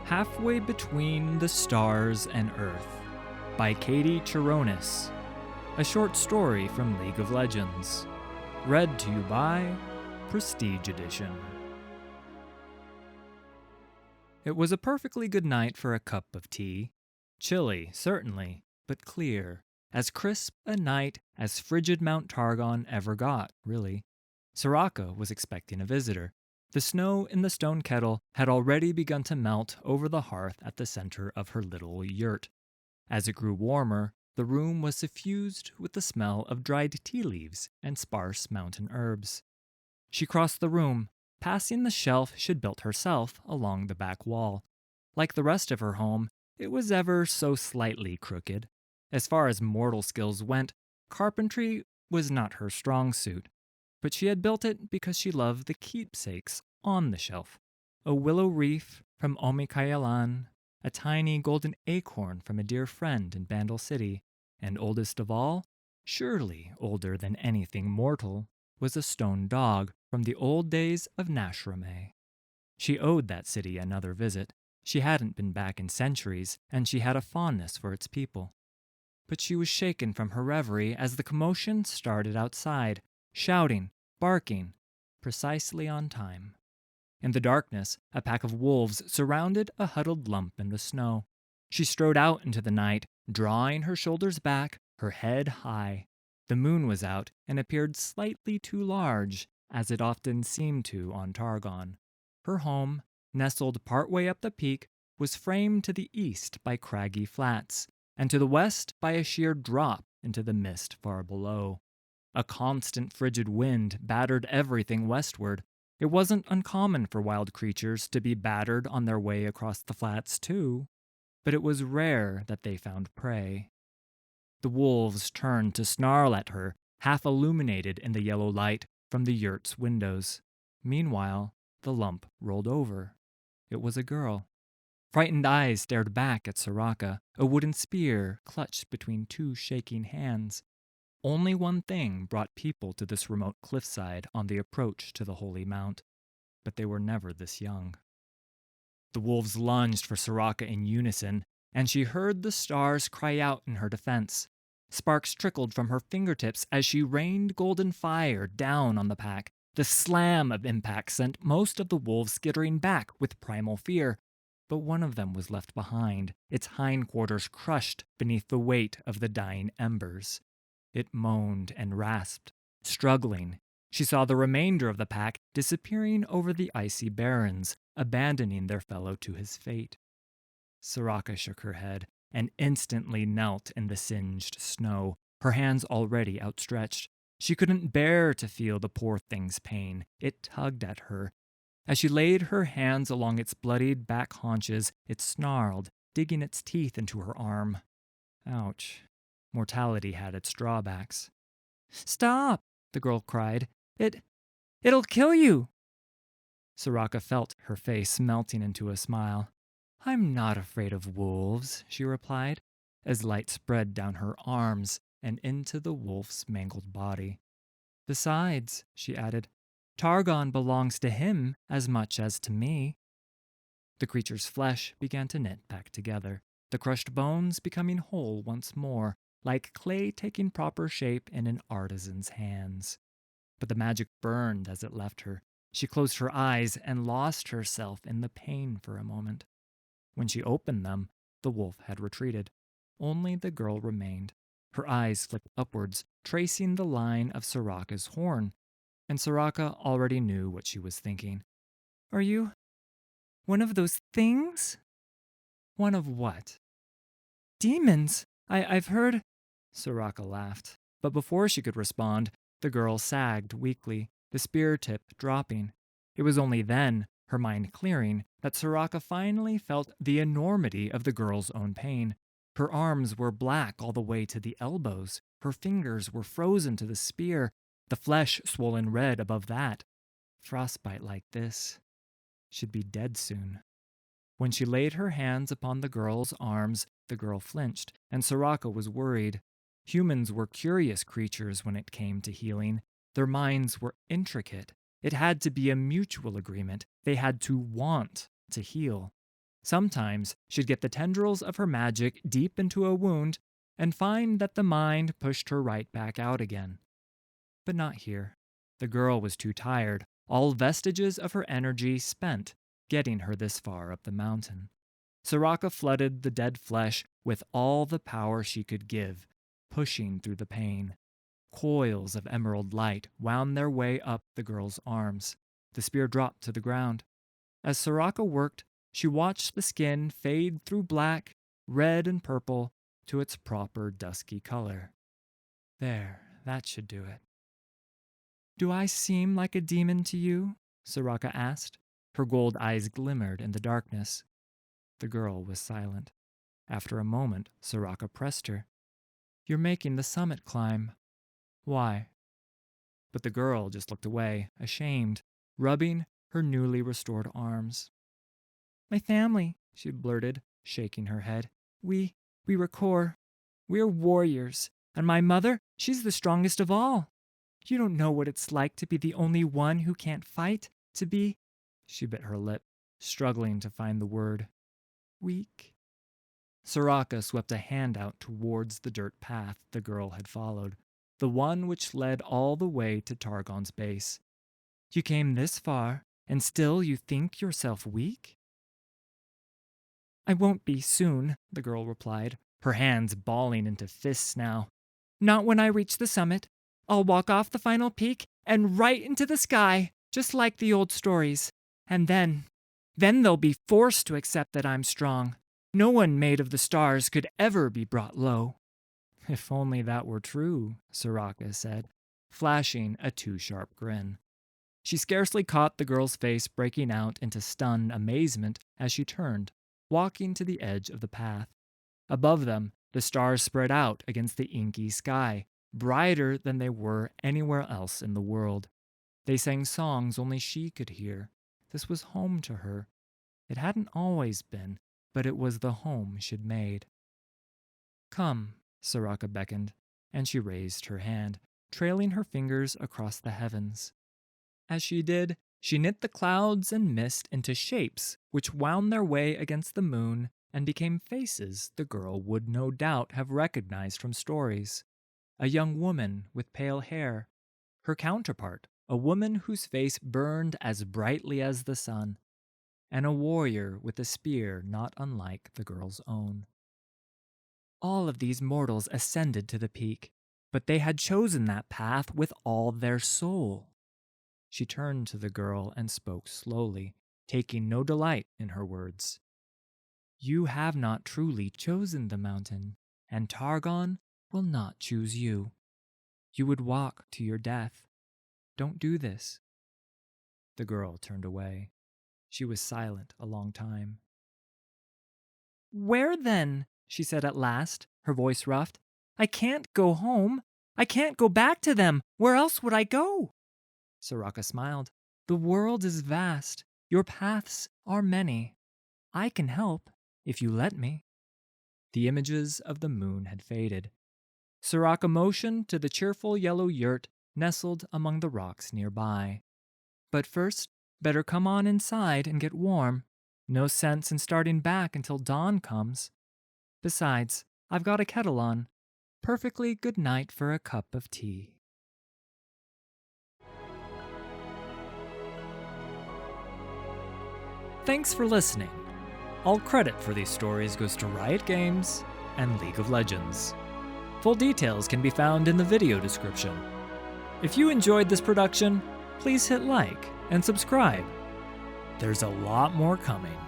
Halfway Between the Stars and Earth by Chironis, a short story from League of Legends. Read to you by Prestige Edition. It was a perfectly good night for a cup of tea. Chilly, certainly, but clear. As crisp a night as frigid Mount Targon ever got, really. Soraka was expecting a visitor. The snow in the stone kettle had already begun to melt over the hearth at the center of her little yurt. As it grew warmer, the room was suffused with the smell of dried tea leaves and sparse mountain herbs. She crossed the room, passing the shelf she'd built herself along the back wall. Like the rest of her home, it was ever so slightly crooked. As far as mortal skills went, carpentry was not her strong suit. But she had built it because she loved the keepsakes on the shelf. A willow wreath from Omikayalan, a tiny golden acorn from a dear friend in Bandle City, and oldest of all, surely older than anything mortal, was a stone dog from the old days of Nashrame. She owed that city another visit. She hadn't been back in centuries, and she had a fondness for its people. But she was shaken from her reverie as the commotion started outside, shouting, barking, precisely on time. In the darkness, a pack of wolves surrounded a huddled lump in the snow. She strode out into the night, drawing her shoulders back, her head high. The moon was out and appeared slightly too large, as it often seemed to on Targon. Her home, nestled partway up the peak, was framed to the east by craggy flats, and to the west by a sheer drop into the mist far below. A constant frigid wind battered everything westward. It wasn't uncommon for wild creatures to be battered on their way across the flats, too, but it was rare that they found prey. The wolves turned to snarl at her, half illuminated in the yellow light from the yurt's windows. Meanwhile, the lump rolled over. It was a girl. Frightened eyes stared back at Soraka, a wooden spear clutched between two shaking hands. Only one thing brought people to this remote cliffside on the approach to the Holy Mount, but they were never this young. The wolves lunged for Soraka in unison, and she heard the stars cry out in her defense. Sparks trickled from her fingertips as she rained golden fire down on the pack. The slam of impact sent most of the wolves skittering back with primal fear, but one of them was left behind, its hindquarters crushed beneath the weight of the dying embers. It moaned and rasped, struggling. She saw the remainder of the pack disappearing over the icy barrens, abandoning their fellow to his fate. Soraka shook her head and instantly knelt in the singed snow, her hands already outstretched. She couldn't bear to feel the poor thing's pain. It tugged at her. As she laid her hands along its bloodied back haunches, it snarled, digging its teeth into her arm. Ouch. Mortality had its drawbacks. "Stop!" the girl cried. It'll kill you!" Soraka felt her face melting into a smile. "I'm not afraid of wolves," she replied, as light spread down her arms and into the wolf's mangled body. "Besides," she added, "Targon belongs to him as much as to me." The creature's flesh began to knit back together, the crushed bones becoming whole once more, like clay taking proper shape in an artisan's hands. But the magic burned as it left her. She closed her eyes and lost herself in the pain for a moment. When she opened them, the wolf had retreated. Only the girl remained. Her eyes flicked upwards, tracing the line of Soraka's horn, and Soraka already knew what she was thinking. "Are you one of those things?" "One of what?" "Demons. I've heard—" Soraka laughed, but before she could respond, the girl sagged weakly, the spear tip dropping. It was only then, her mind clearing, that Soraka finally felt the enormity of the girl's own pain. Her arms were black all the way to the elbows. Her fingers were frozen to the spear, the flesh swollen red above that. Frostbite like this. She'd be dead soon. When she laid her hands upon the girl's arms, the girl flinched, and Soraka was worried. Humans were curious creatures when it came to healing. Their minds were intricate. It had to be a mutual agreement. They had to want to heal. Sometimes she'd get the tendrils of her magic deep into a wound and find that the mind pushed her right back out again. But not here. The girl was too tired, all vestiges of her energy spent getting her this far up the mountain. Soraka flooded the dead flesh with all the power she could give, pushing through the pain. Coils of emerald light wound their way up the girl's arms. The spear dropped to the ground. As Soraka worked, she watched the skin fade through black, red, and purple to its proper dusky color. There, that should do it. "Do I seem like a demon to you?" Soraka asked. Her gold eyes glimmered in the darkness. The girl was silent. After a moment, Soraka pressed her. "You're making the summit climb. Why?" But the girl just looked away, ashamed, rubbing her newly restored arms. "My family," she blurted, shaking her head. We were core. We're warriors. And my mother, she's the strongest of all. You don't know what it's like to be the only one who can't fight, to be—" She bit her lip, struggling to find the word. "Weak." Soraka swept a hand out towards the dirt path the girl had followed, the one which led all the way to Targon's base. "You came this far, and still you think yourself weak?" "I won't be soon," the girl replied, her hands balling into fists now. "Not when I reach the summit. I'll walk off the final peak and right into the sky, just like the old stories. And then they'll be forced to accept that I'm strong. No one made of the stars could ever be brought low." "If only that were true," Soraka said, flashing a too-sharp grin. She scarcely caught the girl's face breaking out into stunned amazement as she turned, walking to the edge of the path. Above them, the stars spread out against the inky sky, brighter than they were anywhere else in the world. They sang songs only she could hear. This was home to her. It hadn't always been, but it was the home she'd made. "Come," Soraka beckoned, and she raised her hand, trailing her fingers across the heavens. As she did, she knit the clouds and mist into shapes which wound their way against the moon and became faces the girl would no doubt have recognized from stories. A young woman with pale hair. Her counterpart, a woman whose face burned as brightly as the sun. And a warrior with a spear not unlike the girl's own. All of these mortals ascended to the peak, but they had chosen that path with all their soul. She turned to the girl and spoke slowly, taking no delight in her words. "You have not truly chosen the mountain, and Targon will not choose you. You would walk to your death. Don't do this." The girl turned away. She was silent a long time. "Where then?" she said at last, her voice roughed. "I can't go home. I can't go back to them. Where else would I go?" Soraka smiled. "The world is vast. Your paths are many. I can help, if you let me." The images of the moon had faded. Soraka motioned to the cheerful yellow yurt nestled among the rocks nearby. "But first, better come on inside and get warm. No sense in starting back until dawn comes. Besides, I've got a kettle on. Perfectly good night for a cup of tea." Thanks for listening. All credit for these stories goes to Riot Games and League of Legends. Full details can be found in the video description. If you enjoyed this production, please hit like and subscribe. There's a lot more coming.